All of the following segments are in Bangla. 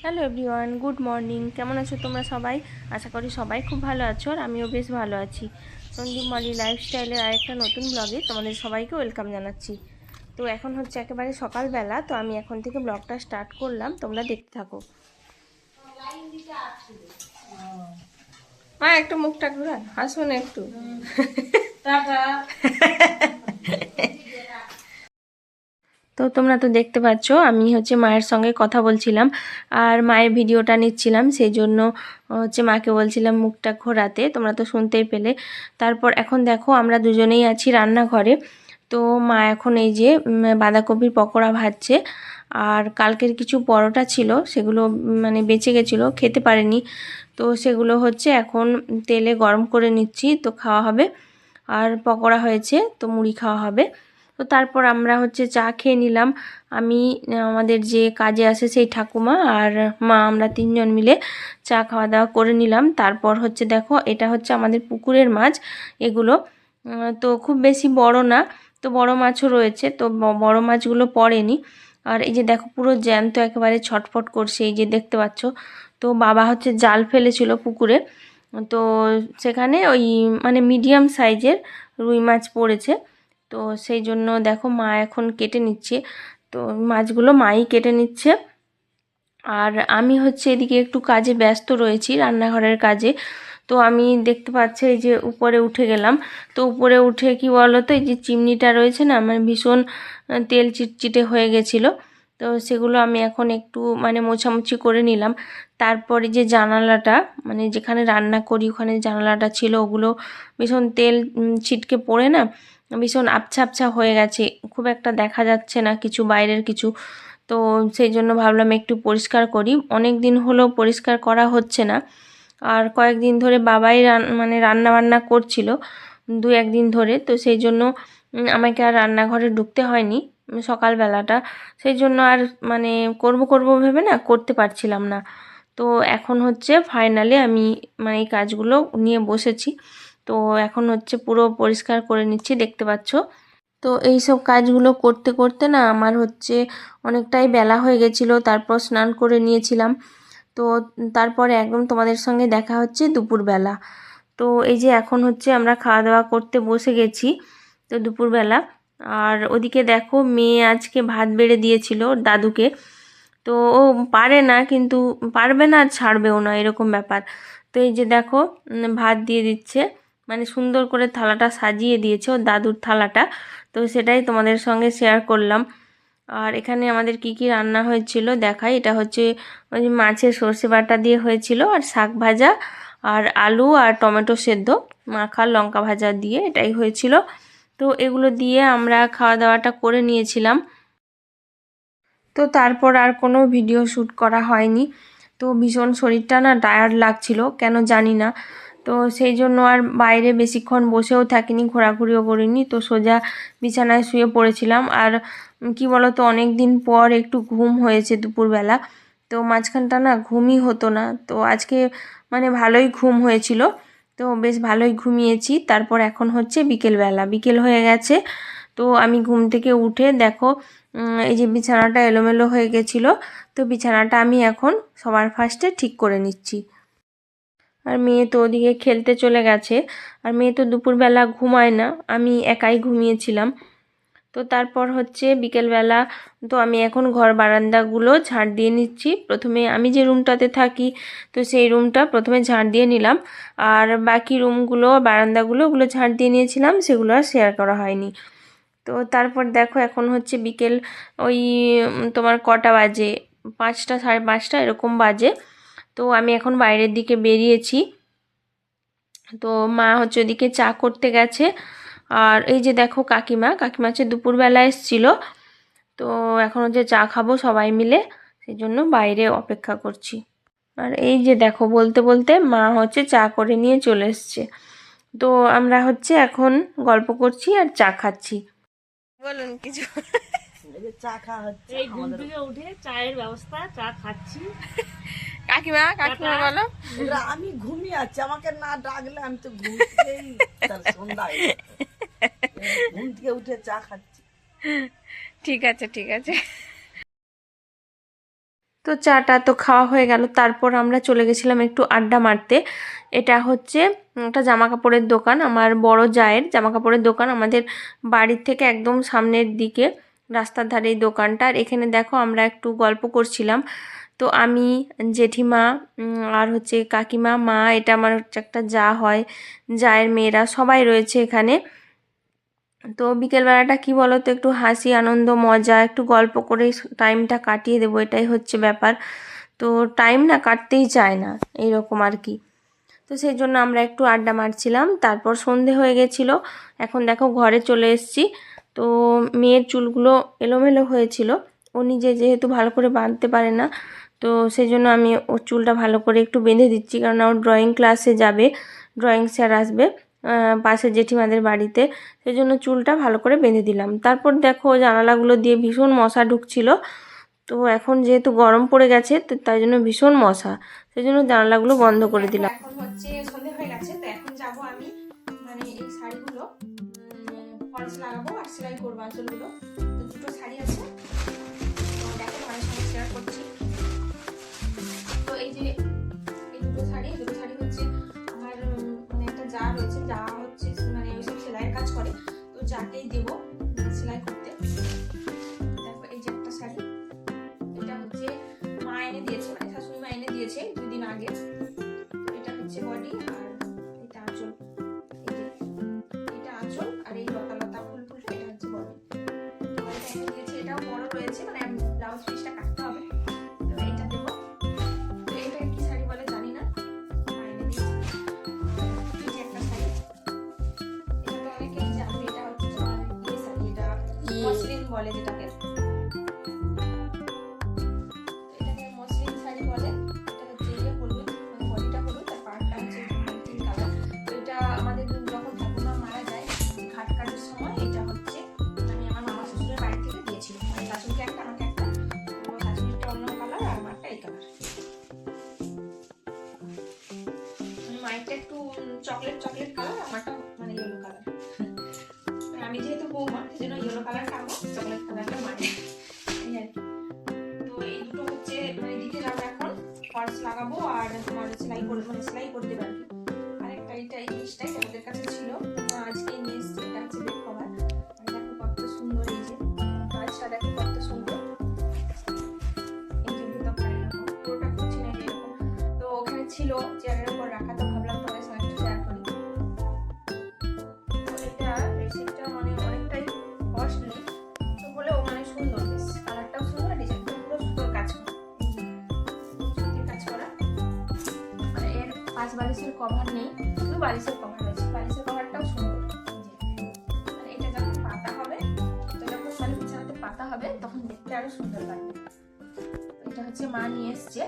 Hello everyone, good morning. কেমন আছো তোমরা সবাই? আশা করি সবাই খুব ভালো আছো, আর আমিও বেশ ভালো আছি। সন্দীপ মলি লাইফস্টাইলের আরেকটা নতুন ব্লগে তোমাদের সবাইকে ওয়েলকাম জানাচ্ছি। তো এখন হচ্ছে একেবারে সকালবেলা, তো আমি এখন থেকে ব্লগটা স্টার্ট করলাম, তোমরা দেখতে থাকো। মা একটু মুখটা ঘুরান, হাসুন একটু। তো তোমরা তো দেখতে পাচ্ছ আমি হচ্ছে মায়ের সঙ্গে কথা বলছিলাম আর মায়ের ভিডিওটা নিচ্ছিলাম, সেই জন্য হচ্ছে মাকে বলছিলাম মুখটা ঘোরাতে, তোমরা তো শুনতেই পেলে। তারপর এখন দেখো আমরা দুজনেই আছি রান্নাঘরে। তো মা এখন এই যে বাঁধাকপির পকোড়া ভাজছে, আর কালকের কিছু পরোটা ছিল সেগুলো মানে বেঁচে গেছিলো, খেতে পারেনি। তো সেগুলো হচ্ছে এখন তেলে গরম করে নিচ্ছি, তো খাওয়া হবে। আর পকোড়া হয়েছে, তো মুড়ি খাওয়া হবে। তো তারপর আমরা হচ্ছে চা খেয়ে নিলাম। আমি আমাদের যে কাজে আসে সেই ঠাকুমা আর মা, আমরা তিনজন মিলে চা খাওয়া দাওয়া করে নিলাম। তারপর হচ্ছে দেখো এটা হচ্ছে আমাদের পুকুরের মাছ এগুলো। তো খুব বেশি বড় না, তো বড় মাছও রয়েছে, তো বড় মাছগুলো পড়েনি। আর এই যে দেখো পুরো জ্যান্ত একেবারে ছটফট করছে, এই যে দেখতে পাচ্ছ। তো বাবা হচ্ছে জাল ফেলেছিল পুকুরে, তো সেখানে ওই মানে মিডিয়াম সাইজের রুই মাছ পড়েছে। তো সেই জন্য দেখো মা এখন কেটে নিচ্ছে, তো মাছগুলো মাই কেটে নিচ্ছে। আর আমি হচ্ছে এদিকে একটু কাজে ব্যস্ত রয়েছি, রান্নাঘরের কাজে। তো আমি দেখতে পাচ্ছি এই যে উপরে উঠে গেলাম। তো উপরে উঠে কি বলো তো, এই যে চিমনিটা রয়েছে না, মানে ভীষণ তেল চিটচিটে হয়ে গেছিলো। তো সেগুলো আমি এখন একটু মানে মোছামুছি করে নিলাম। তারপরে যে জানালাটা, মানে যেখানে রান্না করি ওখানে জানালাটা ছিল, ওগুলো ভীষণ তেল ছিটকে পড়ে না ভীষণ আবছা আবছা হয়ে গেছে, খুব একটা দেখা যাচ্ছে না কিছু, বাইরের কিছু। তো সেই জন্য ভাবলাম একটু পরিষ্কার করি, অনেক দিন হলো পরিষ্কার করা হচ্ছে না। আর কয়েকদিন ধরে বাবাই মানে রান্না বান্না করছিল দু একদিন ধরে, তো সেই জন্য আমাকে আর রান্নাঘরে ঢুকতে হয়নি সকালবেলাটা। সেই জন্য আর মানে করব ভেবে না করতে পারছিলাম না। তো এখন হচ্ছে ফাইনালি আমি মানে এই কাজগুলো নিয়ে বসেছি। তো এখন হচ্ছে পুরো পরিষ্কার করে নিচ্ছি, দেখতে পাচ্ছ। তো এই সব কাজগুলো করতে করতে না আমার হচ্ছে অনেকটাই বেলা হয়ে গেছিলো, তারপর স্নান করে নিয়েছিলাম। তো তারপরে একদম তোমাদের সঙ্গে দেখা হচ্ছে দুপুরবেলা। তো এই যে এখন হচ্ছে আমরা খাওয়া দাওয়া করতে বসে গেছি, তো দুপুরবেলা। আর ওদিকে দেখো মেয়ে আজকে ভাত বেড়ে দিয়েছিল ওর দাদুকে। তো ও পারে না, কিন্তু পারবে না আর ছাড়বেও না, এরকম ব্যাপার। তো এই যে দেখো ভাত দিয়ে দিচ্ছে, মানে সুন্দর করে থালাটা সাজিয়ে দিয়েছে ওর দাদুর থালাটা। তো সেটাই তোমাদের সঙ্গে শেয়ার করলাম। আর এখানে আমাদের কি কি রান্না হয়েছিল দেখাই। এটা হচ্ছে ওই যে মাছের সর্ষে বাটা দিয়ে হয়েছিল, আর শাক ভাজা, আর আলু আর টমেটো সেদ্ধ মাখা লঙ্কা ভাজা দিয়ে এটাই হয়েছিল। তো এগুলো দিয়ে আমরা খাওয়া দাওয়াটা করে নিয়েছিলাম। তো তারপর আর কোনো ভিডিও শ্যুট করা হয়নি। তো ভীষণ শরীরটা না টায়ার্ড লাগছিল, কেন জানি না। তো সেই জন্য আর বাইরে বেশিক্ষণ বসেও থাকিনি, ঘোরাঘুরিও করিনি, তো সোজা বিছানায় শুয়ে পড়েছিলাম। আর কি বলো তো, অনেক দিন পর একটু ঘুম হয়েছে দুপুরবেলা। তো মাঝখানটা না ঘুমই হতো না, তো আজকে মানে ভালোই ঘুম হয়েছিল। তো বেশ ভালোই ঘুমিয়েছি। তারপর এখন হচ্ছে বিকেলবেলা, বিকেল হয়ে গেছে। তো আমি ঘুম থেকে উঠে দেখো এই যে বিছানাটা এলোমেলো হয়ে গেছিলো, তো বিছানাটা আমি এখন সবার ফার্স্টে ঠিক করে নিচ্ছি। আর মেয়ে তো ওদিকে খেলতে চলে গেছে, আর মেয়ে তো দুপুরবেলা ঘুমায় না, আমি একাই ঘুমিয়েছিলাম। তো তারপর হচ্ছে বিকেলবেলা, তো আমি এখন ঘর বারান্দাগুলো ঝাড় দিয়ে নিচ্ছি। প্রথমে আমি যে রুমটাতে থাকি, তো সেই রুমটা প্রথমে ঝাড় দিয়ে নিলাম। আর বাকি রুমগুলো বারান্দাগুলো ওগুলো ঝাড় দিয়ে নিয়েছিলাম, সেগুলো আর শেয়ার করা হয়নি। তো তারপর দেখো এখন হচ্ছে বিকেল ওই তোমার কটা বাজে, 5টা 5:30 এরকম বাজে। তো আমি এখন বাইরের দিকে বেরিয়েছি। তো মা হচ্ছে ওদিকে চা করতে গেছে। আর এই যে দেখো কাকিমা হচ্ছে দুপুরবেলা এসেছিলো। তো এখন হচ্ছে চা খাবো সবাই মিলে, সেই জন্য বাইরে অপেক্ষা করছি। আর এই যে দেখো বলতে বলতে মা হচ্ছে চা করে নিয়ে চলে এসছে। তো আমরা হচ্ছে এখন গল্প করছি আর চা খাচ্ছি। বলুন কিছু। চা খাওয়া হচ্ছে, এই ঘুম থেকে উঠে চায়ের ব্যবস্থা, চা খাচ্ছি। কাকিমা বলো। আমি ঘুমিয়ে আছি, আমাকে না ডাকলে আমি তো ঘুম থেকেই সন্ধ্যা হয়ে যেত। ঘুম থেকে উঠে চা খাচ্ছি। ঠিক আছে ঠিক আছে। তো চাটা তো খাওয়া হয়ে গেল, তারপর আমরা চলে গেছিলাম একটু আড্ডা মারতে। এটা হচ্ছে একটা জামা কাপড়ের দোকান, আমার বড় জায়ের জামা কাপড়ের দোকান, আমাদের বাড়ির থেকে একদম সামনের দিকে রাস্তার ধারে এই দোকানটা। আর এখানে দেখো আমরা একটু গল্প করছিলাম। তো আমি, জেঠিমা, আর হচ্ছে কাকিমা, মা, এটা আমার হচ্ছে একটা যা হয়, জায়ের মেয়েরা সবাই রয়েছে এখানে। তো বিকেলবেলাটা কি বলো তো, একটু হাসি আনন্দ মজা একটু গল্প করে টাইমটা কাটিয়ে দেবো, এটাই হচ্ছে ব্যাপার। তো টাইম না কাটতেই চায় না, এইরকম আর কি। তো সেই জন্য আমরা একটু আড্ডা মারছিলাম, তারপর সন্ধে হয়ে গেছিলো। এখন দেখো ঘরে চলে এসেছি। তো মেয়ের চুলগুলো এলোমেলো হয়েছিল, ও নিজে যেহেতু ভালো করে বাঁধতে পারে না, তো সেই জন্য আমি ওর চুলটা ভালো করে একটু বেঁধে দিচ্ছি, কারণ ওর ড্রয়িং ক্লাসে যাবে, ড্রয়িং স্যার আসবে পাশে জেঠিমাদের বাড়িতে, সেই জন্য চুলটা ভালো করে বেঁধে দিলাম। তারপর দেখো জানালাগুলো দিয়ে ভীষণ মশা ঢুকছিল। তো এখন যেহেতু গরম পড়ে গেছে, তো তাই জন্য ভীষণ মশা, সেই জন্য জানালাগুলো বন্ধ করে দিলাম। এখন হচ্ছে সন্ধে হয়ে গেছে, তো এখন যাব আমি মানে এই শাড়িগুলো ফলস লাগাবো আর সেলাই করবো আঁচলগুলো। তো দুটো শাড়ি আছে, তো দেখো তোমাদের সঙ্গে শেয়ার করছি। তো এই যে এই দুটো শাড়ি হচ্ছে আমার মানে একটা যা রয়েছে, যা হচ্ছে মানে ওইসব সেলাইয়ের কাজ করে, তো যাকেই দেবো সেলাই করতে। দেখো এই যে একটা শাড়ি, এটা হচ্ছে মা এনে দিয়েছে, মানে শাশুড়ি মা এনে দিয়েছে 2 দিন আগে। এটা হচ্ছে বডি আর এটা আঁচল, এই যে এটা আঁচল আর এই লতা লতা ফুল ফুলটা এটা হচ্ছে বডি। এটা এনে দিয়েছে, এটাও বড় রয়েছে, মানে ব্লাউজ পিসটা কাটতে হবে, তো এটা দেবো। তো এটা কি শাড়ি বলে জানি না, মা এনে দিয়েছে। এই যে একটা শাড়ি, এটা তো অনেকেই জানবে, এটা হচ্ছে তোমার এই শাড়ি, এটা মসলিন বলে যেটাকে, এটাকে মসলিন শাড়ি বলে। এটা হচ্ছে ইয়ে হলুদ, মানে বডিটা হলুদ আর পাড়টা হচ্ছে পিঙ্ক কালার। তো এটা আমাদের যখন ঠাকুমা মারা যায় ঘাট কাজের সময়, এটা হচ্ছে আমি আমার মামা শ্বশুরের বাড়ি থেকে দিয়েছিল, মানে শাশুড়িকে একটা আমাকে একটা। তো শাশুড়িটা অন্য কালার আর আমারটা এই কালার, মায়েরটা একটু চকলেট চকলেট কালার, আমারটা মানে ইয়েলো কালার। আমি যেহেতু বৌমা সেই জন্য ইয়েলো কালারটা আমার, চকলেট কালারটা মায়ের, এই আর কি। তো এই দুটো হচ্ছে মানে দিতে যাবো এখন, ফলস লাগাবো আর তোমার সেলাই করবো, মানে সেলাই করতে পারি। আর একটা এইটা এই জিনিসটাই আমাদের কাছে ছিল, আজকে নিয়ে এসেছি, এটা হচ্ছে বেড কভার। আর দেখো কত সুন্দর, এই যে কাজটা দেখো কত সুন্দর, এই যে ভিতর পুরোটা খুঁজছি না এরকম। তো ওখানে ছিল চেয়ারের উপর রাখা, তো ভাবলাম তোমাদের সঙ্গে একটু শেয়ার করি। তো এটা বেডশিটটা মানে অনেকটাই কস্টলি, তো বলেও মানে সুন্দর, বেশ কালারটাও সুন্দর, ডিজাইনটা পুরো সুন্দর কাজ করা, সুতির কাজ করা। মানে এর পাঁচ বালিশের কভার নেই, শুধু বালিশের কভার রয়েছে, বালিশের কভারটাও সুন্দর। মানে এটা যখন পাতা হবে, এটা যখন মানে বিছানাতে পাতা হবে তখন দেখতে আরো সুন্দর লাগবে। এটা হচ্ছে মা নিয়ে এসছে,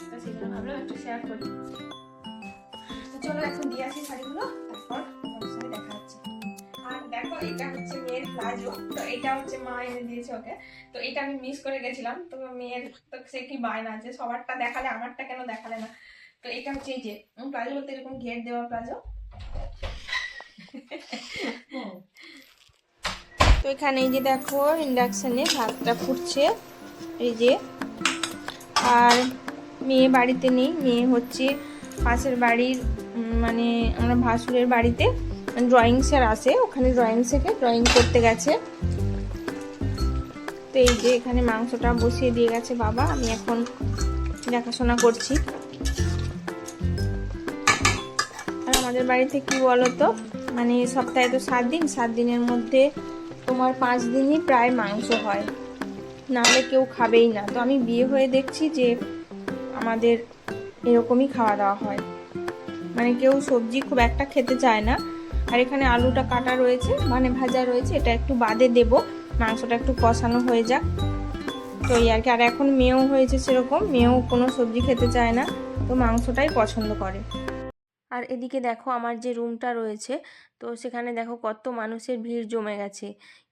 তো সেই জন্য ভাবলাম একটু শেয়ার করি। তো চলো এখন দিয়ে আসি শাড়িগুলো, তারপর তোমাদের সাথে দেখা হচ্ছে। আর দেখো এটা হচ্ছে মেয়ের প্লাজো, তো এটা হচ্ছে মা এনে দিয়েছে ওকে, তো এটা আমি মিস করে গেছিলাম। তো মেয়ের তো সে কি বায়না আছে, সবারটা দেখালে আমারটা কেন দেখালে না। তো এটা হচ্ছে এই যে প্লাজো বলতে এরকম ঘের দেওয়া প্লাজো। তো এখানে এই যে দেখো ইন্ডাকশানে ভাতটা ফুটছে, এই যে। আর মেয়ে বাড়িতে নেই, মেয়ে হচ্ছে পাশের বাড়ির মানে আমরা ভাসুরের বাড়িতে ড্রয়িং স্যার আসে, ওখানে ড্রয়িং শেখে, ড্রয়িং করতে গেছে। তো এই যে এখানে মাংসটা বসিয়ে দিয়ে গেছে বাবা, আমি এখন দেখাশোনা করছি। আর আমাদের বাড়িতে কি বলতো, মানে সপ্তাহে তো 7 দিন, 7 দিনের মধ্যে তোমার 5 দিনই প্রায় মাংস হয়, নাহলে কেউ খাবেই না। তো আমি বিয়ে হয়ে দেখছি যে আমাদের এরকমই খাওয়া দাওয়া হয়, মানে কেউ সবজি খুব একটা খেতে চায় না। আর এখানে আলুটা কাটা রয়েছে, মানে ভাজা রয়েছে, এটা একটু বাদে দেব, মাংসটা একটু কষানো হয়ে যাক, তো এই আর কি। আর এখন মেয়েও হয়েছে সেরকম, মেয়েও কোনো সবজি খেতে চায় না, তো মাংসটাই পছন্দ করে। আর এদিকে দেখো আমার যে রুমটা রয়েছে, তো সেখানে দেখো কত মানুষের ভিড় জমে গেছে।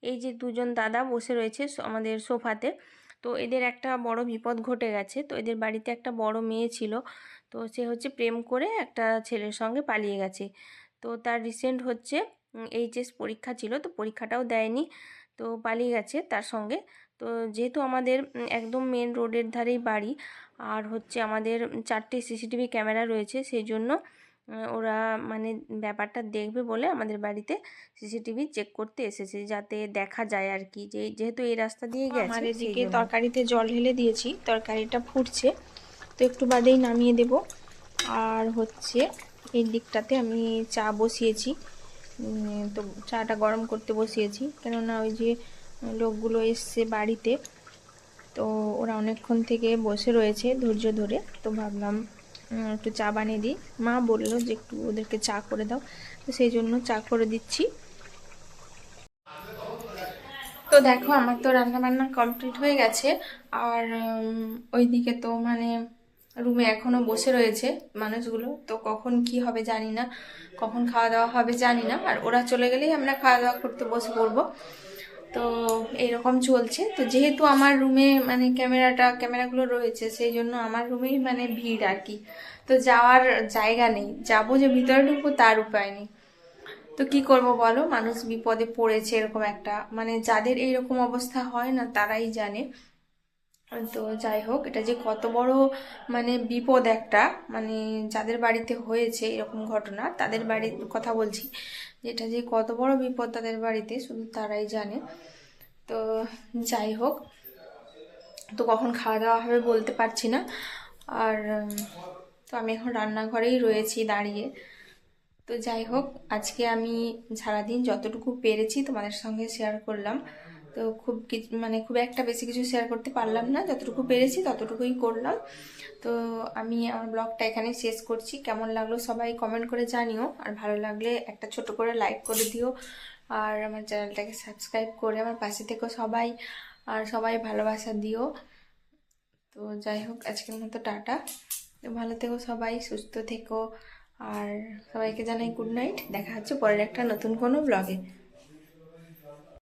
এই যে দুজন দাদা বসে রয়েছে আমাদের সোফাতে, তো এদের একটা বড় বিপদ ঘটে গেছে। তো এদের বাড়িতে একটা বড় মেয়ে ছিল, তো সে হচ্ছে প্রেম করে একটা ছেলের সঙ্গে পালিয়ে গেছে। তো তার রিসেন্ট হচ্ছে এইচএস পরীক্ষা ছিল, তো পরীক্ষাটাও দেয়নি, তো পালিয়ে গেছে তার সঙ্গে। তো যেহেতু আমাদের একদম মেন রোডের ধারেই বাড়ি, আর হচ্ছে আমাদের 4টে সিসিটিভি ক্যামেরা রয়েছে, সেই জন্য ওরা মানে ব্যাপারটা দেখবে বলে আমাদের বাড়িতে সিসিটিভি চেক করতে এসেছে, যাতে দেখা যায় আর কি, যে যেহেতু এই রাস্তা দিয়ে গেছে। আমার এদিকে তরকারিতে জল ঢেলে দিয়েছি, তরকারিটা ফুটছে, তো একটু বাদেই নামিয়ে দেব। আর হচ্ছে এই দিকটাতে আমি চা বসিয়েছি, তো চাটা গরম করতে বসিয়েছি, কেননা ওই যে লোকগুলো এসছে বাড়িতে, তো ওরা অনেকক্ষণ থেকে বসে রয়েছে ধৈর্য ধরে, তো ভাবলাম একটু চা বানিয়ে দিই। মা বললো যে একটু ওদেরকে চা করে দাও, তো সেই জন্য চা করে দিচ্ছি। তো দেখো আমার তো রান্না বান্না কমপ্লিট হয়ে গেছে, আর ওইদিকে তো মানে রুমে এখনো বসে রয়েছে মানুষগুলো, তো কখন কি হবে জানি না, কখন খাওয়া দাওয়া হবে জানি না, আর ওরা চলে গেলেই আমরা খাওয়া দাওয়া করতে বসে পড়বো। তো এইরকম চলছে। তো যেহেতু আমার রুমে মানে ক্যামেরাগুলো রয়েছে, সেই জন্য আমার রুমেই মানে ভিড় আর কি, তো যাওয়ার জায়গা নেই, যাবো যে ভিতরে ঢুকবো তার উপায় নেই। তো কি করব বলো, মানুষ বিপদে পড়েছে, এরকম একটা মানে যাদের এইরকম অবস্থা হয় না তারাই জানে। তো যাই হোক, এটা যে কত বড় মানে বিপদ একটা, মানে যাদের বাড়িতে হয়েছে এরকম ঘটনা, তাদের বাড়ির কথা বলছি, যেটা যে কত বড় বিপদ তাদের বাড়িতে শুধু তারাই জানে। তো যাই হোক, তো কখন খাওয়া দাওয়া হবে বলতে পারছি না। আর তো আমি এখন রান্নাঘরেই রয়েছি দাঁড়িয়ে। তো যাই হোক, আজকে আমি সারাদিন যতটুকু পেরেছি তোমাদের সঙ্গে শেয়ার করলাম। তো খুব কিছু মানে খুব একটা বেশি কিছু শেয়ার করতে পারলাম না, যতটুকু পেরেছি ততটুকুই করলাম। তো আমি আমার ব্লগটা এখানে শেষ করছি। কেমন লাগলো সবাই কমেন্ট করে জানিও, আর ভালো লাগলে একটা ছোট করে লাইক করে দিও, আর আমার চ্যানেলটাকে সাবস্ক্রাইব করে আমার পাশে থেকো সবাই, আর সবাই ভালোবাসা দিও। তো যাই হোক, আজকের মতো টাটা। তো ভালো থেকো সবাই, সুস্থ থেকো, আর সবাইকে জানাই গুড নাইট। দেখা হচ্ছে পরের একটা নতুন কোনো ব্লগে।